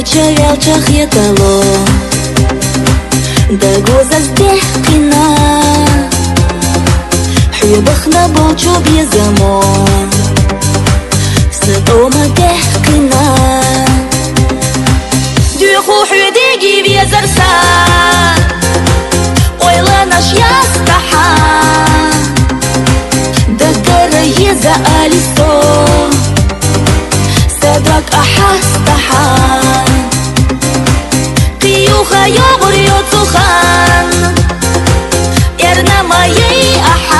чавялчах етало дагоза здехкина حيبخنا بوچو بيزمون سدوما دهكنا ديخو حديقي بيزرسان ويلا ناش يستحا دقر يزا أليسو صدرك أحستحا قيوخا يغريو تخان يرنا ما يي أحا